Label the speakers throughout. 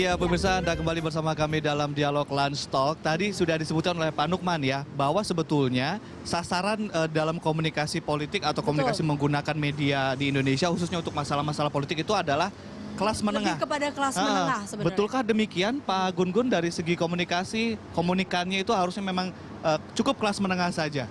Speaker 1: Iya pemirsa, Anda kembali bersama kami dalam Dialog Lunch Talk. Tadi sudah disebutkan oleh Pak Nukman ya, bahwa sebetulnya sasaran dalam komunikasi politik atau komunikasi menggunakan media di Indonesia, khususnya untuk masalah-masalah politik itu adalah kelas menengah.
Speaker 2: Lebih kepada kelas menengah sebenarnya.
Speaker 1: Betulkah demikian Pak Gun-Gun, dari segi komunikannya itu harusnya memang cukup kelas menengah saja?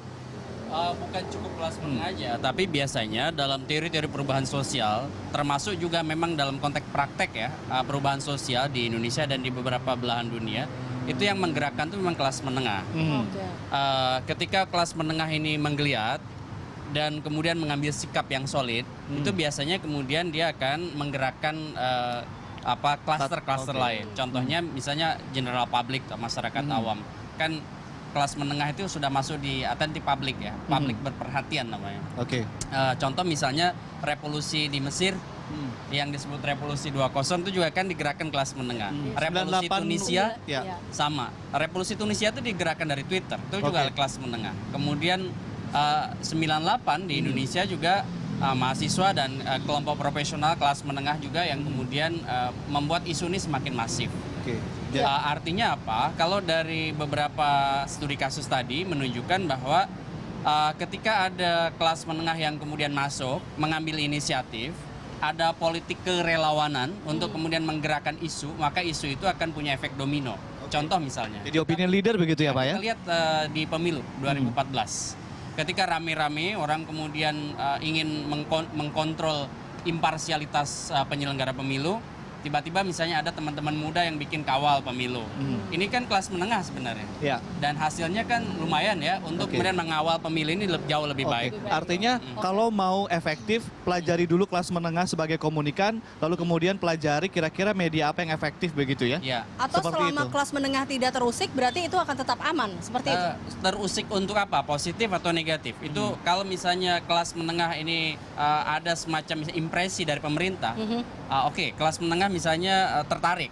Speaker 3: Bukan cukup kelas menengah aja, tapi biasanya dalam teori-teori perubahan sosial, termasuk juga memang dalam konteks praktek ya, perubahan sosial di Indonesia dan di beberapa belahan dunia, itu yang menggerakkan itu memang kelas menengah. Ketika kelas menengah ini menggeliat dan kemudian mengambil sikap yang solid, itu biasanya kemudian dia akan menggerakkan klaster-klaster lain. Contohnya misalnya general public, masyarakat awam. Kan kelas menengah itu sudah masuk di attentive public ya, publik berperhatian namanya. Contoh misalnya revolusi di Mesir yang disebut revolusi 20 itu juga kan digerakkan kelas menengah. Revolusi Tunisia sama. Revolusi Tunisia itu digerakkan dari Twitter, itu juga kelas menengah. Kemudian 98 di Indonesia juga mahasiswa dan kelompok profesional kelas menengah juga yang kemudian membuat isu ini semakin masif. Artinya apa? Kalau dari beberapa studi kasus tadi menunjukkan bahwa ketika ada kelas menengah yang kemudian masuk, mengambil inisiatif, ada politik kerelawanan untuk kemudian menggerakkan isu, maka isu itu akan punya efek domino. Contoh misalnya.
Speaker 1: Jadi opinion leader begitu ya Pak ya?
Speaker 3: Kita lihat di pemilu 2014. Ketika rame-rame orang kemudian ingin mengkontrol imparsialitas penyelenggara pemilu, tiba-tiba misalnya ada teman-teman muda yang bikin kawal pemilu. Ini kan kelas menengah sebenarnya. Dan hasilnya kan lumayan ya untuk kemudian mengawal pemilu ini jauh lebih baik.
Speaker 1: Artinya kalau mau efektif, pelajari dulu kelas menengah sebagai komunikan, lalu kemudian pelajari kira-kira media apa yang efektif begitu ya?
Speaker 2: Atau
Speaker 1: seperti
Speaker 2: selama kelas menengah tidak terusik, berarti itu akan tetap aman, seperti itu?
Speaker 3: Terusik untuk apa? Positif atau negatif? Itu kalau misalnya kelas menengah ini ada semacam impresi dari pemerintah, kelas menengah misalnya tertarik,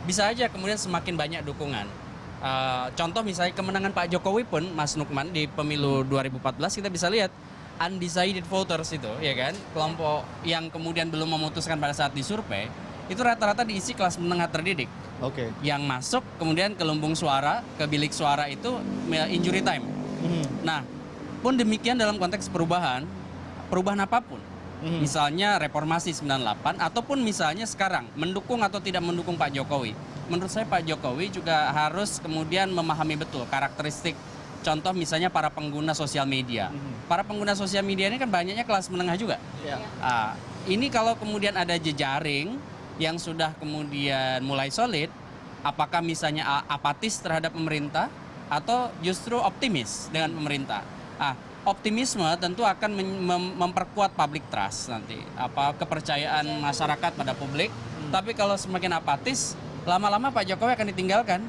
Speaker 3: bisa aja kemudian semakin banyak dukungan. Contoh misalnya kemenangan Pak Jokowi pun, Mas Nukman, di pemilu 2014 kita bisa lihat undecided voters itu, ya kan, kelompok yang kemudian belum memutuskan pada saat disurvei, itu rata-rata diisi kelas menengah terdidik. Yang masuk kemudian ke lumbung suara, ke bilik suara itu injury time. Nah, pun demikian dalam konteks perubahan apapun. Misalnya reformasi 98 ataupun misalnya sekarang mendukung atau tidak mendukung Pak Jokowi. Menurut saya Pak Jokowi juga harus kemudian memahami betul karakteristik, contoh misalnya para pengguna sosial media. Para pengguna sosial media ini kan banyaknya kelas menengah juga. Ini kalau kemudian ada jejaring yang sudah kemudian mulai solid, apakah misalnya apatis terhadap pemerintah atau justru optimis dengan pemerintah? Optimisme tentu akan memperkuat public trust nanti, kepercayaan masyarakat pada publik. Tapi kalau semakin apatis, lama-lama Pak Jokowi akan ditinggalkan.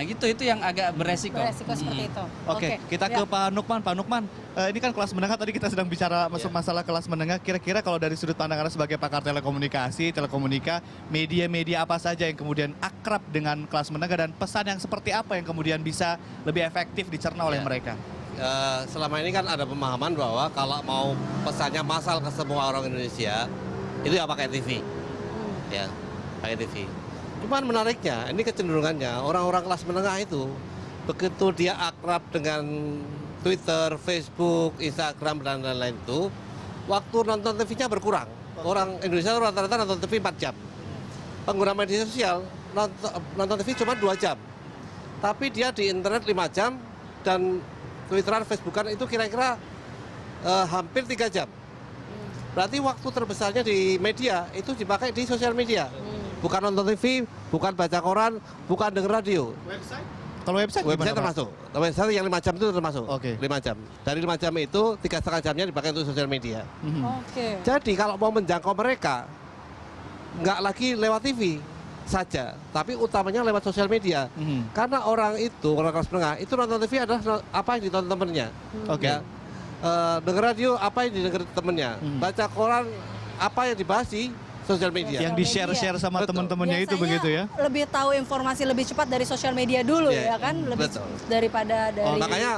Speaker 3: Itu yang agak beresiko.
Speaker 2: Beresiko seperti itu.
Speaker 1: Kita ke Pak Nukman. Pak Nukman, ini kan kelas menengah, tadi kita sedang bicara masalah kelas menengah. Kira-kira kalau dari sudut pandang Anda sebagai pakar telekomunika, media-media apa saja yang kemudian akrab dengan kelas menengah dan pesan yang seperti apa yang kemudian bisa lebih efektif dicerna oleh mereka?
Speaker 4: Selama ini kan ada pemahaman bahwa kalau mau pesannya massal ke semua orang Indonesia, itu ya pakai TV. Pakai TV. Cuman menariknya, ini kecenderungannya orang-orang kelas menengah itu, begitu dia akrab dengan Twitter, Facebook, Instagram, dan lain-lain itu, waktu nonton TV-nya berkurang. Orang Indonesia rata-rata nonton TV 4 jam. Pengguna media sosial nonton TV cuma 2 jam. Tapi dia di internet 5 jam, dan Twitteran, Facebookan itu kira-kira hampir 3 jam. Berarti waktu terbesarnya di media itu dipakai di sosial media. Bukan nonton TV, bukan baca koran, bukan denger radio.
Speaker 1: Kalau website
Speaker 4: termasuk. Website yang 5 jam itu termasuk. 5 jam. Dari 5 jam itu 3,5 jamnya dipakai untuk sosial media. Jadi kalau mau menjangkau mereka, nggak lagi lewat TV saja, tapi utamanya lewat sosial media. Karena orang kelas menengah itu nonton TV adalah apa yang ditonton temennya. Dengar radio apa yang didengar temennya. Baca koran apa yang dibahas di sosial media.
Speaker 1: Yang di-share sama teman-temannya itu begitu ya.
Speaker 2: Lebih tahu informasi lebih cepat dari sosial media dulu ya kan, lebih daripada dari.
Speaker 4: Makanya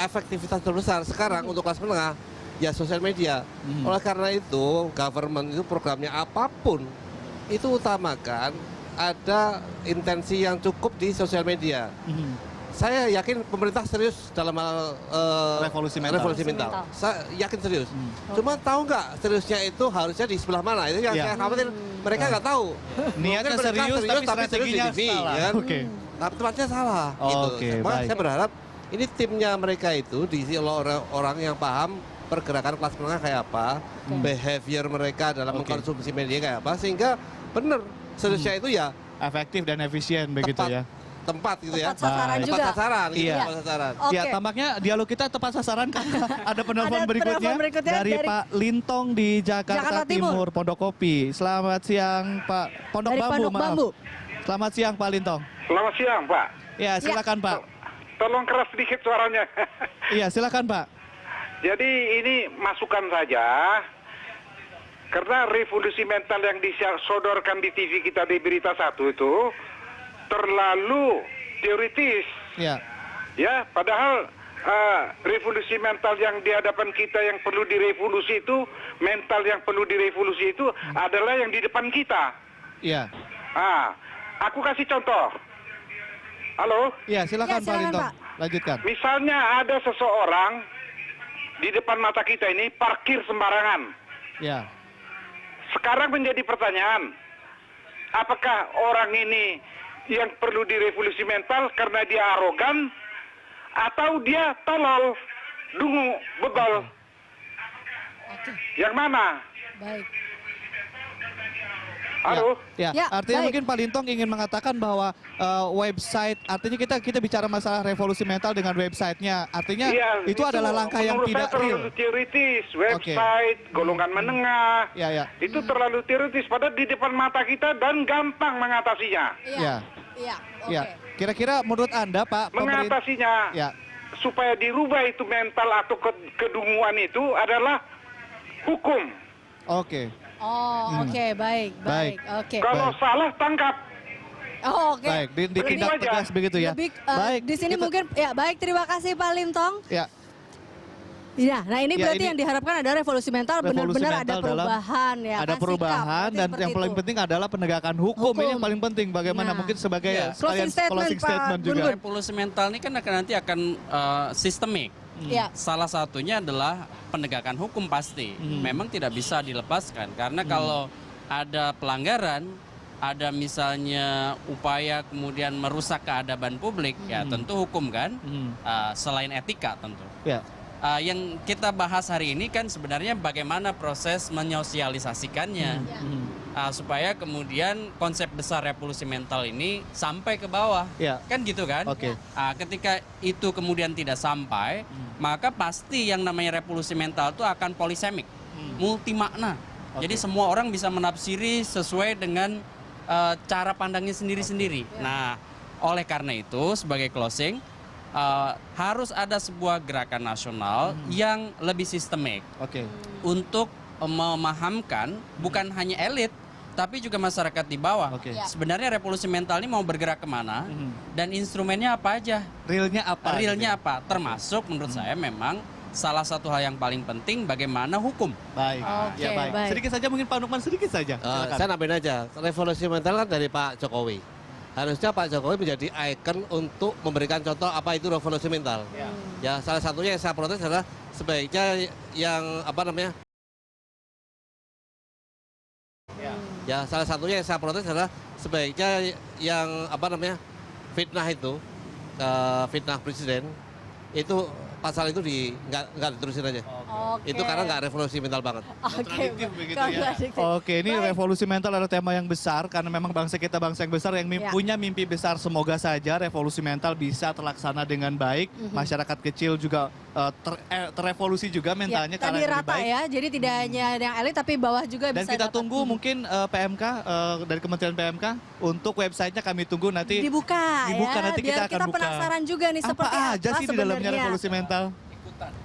Speaker 4: efektivitas terbesar sekarang untuk kelas menengah ya sosial media. Oleh karena itu government itu programnya apapun itu utamakan ada intensi yang cukup di sosial media. Saya yakin pemerintah serius dalam hal
Speaker 1: Revolusi mental.
Speaker 4: Saya yakin serius. Cuma tahu nggak seriusnya itu harusnya di sebelah mana? Itu yang saya khawatir mereka nggak tahu.
Speaker 1: Niatnya
Speaker 4: Mungkin mereka
Speaker 1: serius, tapi strateginya
Speaker 4: serius di TV,
Speaker 1: salah.
Speaker 4: ya kan?
Speaker 1: Oke.
Speaker 4: Tapi tempatnya salah. Gitu.
Speaker 1: Oke,
Speaker 4: Makanya
Speaker 1: baik.
Speaker 4: saya berharap ini timnya mereka itu diisi oleh orang yang paham pergerakan kelas menengah kayak apa, behavior mereka dalam mengkonsumsi media kayak apa, sehingga benar seriusnya itu ya
Speaker 1: Efektif dan efisien begitu ya.
Speaker 4: tempat gitu ya.
Speaker 2: Tepat sasaran
Speaker 4: Tepat
Speaker 2: juga.
Speaker 4: sasaran, gitu,
Speaker 1: Iya.
Speaker 4: tepat sasaran.
Speaker 2: Oke.
Speaker 1: Ya, tampaknya dialog kita tepat sasaran kan. Ada penelpon
Speaker 2: Ada
Speaker 1: berikutnya,
Speaker 2: penelpon berikutnya
Speaker 1: dari
Speaker 2: dari
Speaker 1: Pak Lintong di Jakarta,
Speaker 2: Jakarta Timur.
Speaker 1: Timur, Pondok Kopi. Selamat siang Pak. Pondok
Speaker 2: Dari
Speaker 1: Bambu,
Speaker 2: Pondok
Speaker 1: maaf.
Speaker 2: Bambu.
Speaker 1: Selamat siang Pak Lintong.
Speaker 5: Selamat siang, Pak.
Speaker 1: Ya, silakan Pak.
Speaker 5: Tolong keras sedikit suaranya.
Speaker 1: Iya, silakan Pak.
Speaker 5: Jadi ini masukan saja. Karena revolusi mental yang disodorkan di TV kita di Berita 1 itu terlalu teoritis.
Speaker 1: Ya.
Speaker 5: Ya, padahal revolusi mental yang di hadapan kita yang perlu direvolusi itu, mental yang perlu direvolusi itu adalah yang di depan kita.
Speaker 1: Iya.
Speaker 5: Aku kasih contoh. Halo?
Speaker 1: Iya, silakan
Speaker 2: Ya,
Speaker 1: Pak
Speaker 2: silakan,
Speaker 1: Lintong.
Speaker 2: Pak.
Speaker 1: Lanjutkan.
Speaker 5: Misalnya ada seseorang di depan mata kita ini parkir sembarangan.
Speaker 1: Ya.
Speaker 5: Sekarang menjadi pertanyaan, apakah orang ini yang perlu direvolusi mental karena dia arogan atau dia tolol, dungu, bebal? Yang mana?
Speaker 2: Baik.
Speaker 5: Halo?
Speaker 1: Ya,
Speaker 2: Ya,
Speaker 1: artinya
Speaker 2: baik.
Speaker 1: mungkin Pak Lintong ingin mengatakan bahwa website, artinya kita bicara masalah revolusi mental dengan websitenya, artinya
Speaker 5: Iya,
Speaker 1: itu adalah langkah yang
Speaker 5: menurut
Speaker 1: tidak
Speaker 5: saya terlalu
Speaker 1: real.
Speaker 5: teoritis. Website, golongan menengah,
Speaker 1: Ya, ya.
Speaker 5: itu terlalu teoritis. Padahal di depan mata kita dan gampang mengatasinya.
Speaker 1: Ya.
Speaker 2: Iya. Oke.
Speaker 1: Ya, kira-kira menurut Anda Pak, pemerintah,
Speaker 5: Mengatasinya
Speaker 1: ya,
Speaker 5: supaya dirubah itu mental atau kedunguan itu adalah hukum.
Speaker 1: oke.
Speaker 2: Oh, oke, baik, baik. Oke.
Speaker 5: Kalau
Speaker 1: Baik.
Speaker 5: salah tangkap.
Speaker 2: Oh, oke.
Speaker 1: Baik, ditindak
Speaker 5: Begitu aja.
Speaker 1: tegas begitu ya.
Speaker 2: Lebih,
Speaker 1: Baik.
Speaker 2: di sini
Speaker 1: kita-
Speaker 2: mungkin ya baik, terima kasih Pak Lintong.
Speaker 1: ya,
Speaker 2: Iya, nah ini
Speaker 1: Ya,
Speaker 2: berarti
Speaker 1: ini
Speaker 2: yang diharapkan ada revolusi mental,
Speaker 1: revolusi
Speaker 2: benar-benar ada
Speaker 1: mental dalam-
Speaker 2: perubahan ya.
Speaker 1: ada
Speaker 2: kan,
Speaker 1: perubahan
Speaker 2: sikap, berarti
Speaker 1: dan
Speaker 2: seperti
Speaker 1: yang paling
Speaker 2: itu.
Speaker 1: penting adalah penegakan hukum.
Speaker 2: Hukum.
Speaker 1: Ini yang paling penting. Bagaimana
Speaker 2: Nah.
Speaker 1: mungkin sebagai
Speaker 3: Iya.
Speaker 1: sekalian
Speaker 2: Closing statement, Pak
Speaker 1: juga.
Speaker 2: Gun-Gun.
Speaker 3: Revolusi mental ini kan nanti akan sistemik.
Speaker 2: Iya.
Speaker 3: Salah satunya adalah penegakan hukum pasti. Memang tidak bisa dilepaskan karena kalau ada pelanggaran, ada misalnya upaya kemudian merusak keadaban publik, ya tentu hukum kan, selain etika tentu.
Speaker 1: Ya.
Speaker 3: Yang kita bahas hari ini kan sebenarnya bagaimana proses menyosialisasikannya supaya kemudian konsep besar revolusi mental ini sampai ke bawah,
Speaker 1: Ya.
Speaker 3: kan gitu kan?
Speaker 1: Oke.
Speaker 3: Ketika itu kemudian tidak sampai, maka pasti yang namanya revolusi mental itu akan polisemik, multimakna. Jadi semua orang bisa menafsiri sesuai dengan cara pandangnya sendiri-sendiri. Nah, oleh karena itu sebagai closing, harus ada sebuah gerakan nasional yang lebih sistemik
Speaker 1: Oke.
Speaker 3: untuk memahamkan bukan hanya elit tapi juga masyarakat di bawah.
Speaker 1: Oke.
Speaker 2: Ya.
Speaker 3: Sebenarnya revolusi mental ini mau bergerak kemana dan instrumennya apa aja?
Speaker 1: Realnya apa?
Speaker 3: Realnya
Speaker 1: gitu
Speaker 3: apa? Termasuk menurut saya memang salah satu hal yang paling penting bagaimana hukum.
Speaker 1: ya? Baik.
Speaker 2: Oke,
Speaker 1: Ya, baik.
Speaker 2: baik.
Speaker 1: Sedikit saja mungkin Pak Nukman, sedikit saja. Silakan.
Speaker 4: Saya nambahin aja, revolusi mental kan dari Pak Jokowi. Harusnya Pak Jokowi menjadi ikon untuk memberikan contoh apa itu revolusi mental. Ya, salah satunya yang saya protes adalah sebaiknya yang apa namanya? Ya, salah satunya yang saya protes adalah sebaiknya yang apa namanya? Fitnah itu, fitnah presiden itu pasal itu nggak diterusin aja.
Speaker 2: Oke.
Speaker 4: Itu karena nggak revolusi mental banget.
Speaker 2: Oke.
Speaker 1: Kontradiktif begitu ya.
Speaker 2: Kontradiktif.
Speaker 1: Oke, ini
Speaker 2: Baik.
Speaker 1: revolusi mental adalah tema yang besar karena memang bangsa kita bangsa yang besar yang
Speaker 2: Ya.
Speaker 1: punya mimpi besar. Semoga saja revolusi mental bisa terlaksana dengan baik. Masyarakat kecil juga terrevolusi juga mentalnya
Speaker 2: Ya,
Speaker 1: karena
Speaker 2: tadi
Speaker 1: lebih
Speaker 2: rata
Speaker 1: baik.
Speaker 2: ya, jadi tidak hanya yang elit tapi bawah juga
Speaker 1: Dan
Speaker 2: bisa
Speaker 1: kita
Speaker 2: dapat.
Speaker 1: tunggu mungkin PMK dari Kementerian PMK untuk websitenya kami tunggu nanti.
Speaker 2: dibuka
Speaker 1: Dibuka,
Speaker 2: ya,
Speaker 1: nanti
Speaker 2: biar
Speaker 1: kita akan buka.
Speaker 2: penasaran juga nih
Speaker 1: Apa
Speaker 2: seperti
Speaker 1: aja
Speaker 2: apa
Speaker 1: sih di dalamnya
Speaker 2: sebenarnya.
Speaker 1: revolusi mental?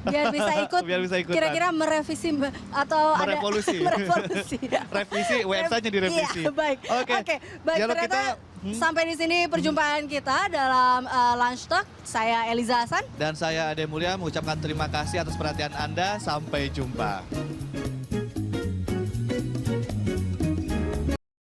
Speaker 2: Biar bisa ikut,
Speaker 1: Biar bisa ikutan.
Speaker 2: kira-kira merevisi atau
Speaker 1: Merevolusi.
Speaker 2: ada merevolusi.
Speaker 1: Revisi, websitenya direvisi.
Speaker 2: Iya, baik.
Speaker 1: Oke.
Speaker 2: Baik,
Speaker 1: Dialog
Speaker 2: ternyata
Speaker 1: kita,
Speaker 2: sampai di sini perjumpaan kita dalam Lunch Talk. Saya Eliza Hasan.
Speaker 1: Dan saya Ade Mulia mengucapkan terima kasih atas perhatian Anda. Sampai jumpa.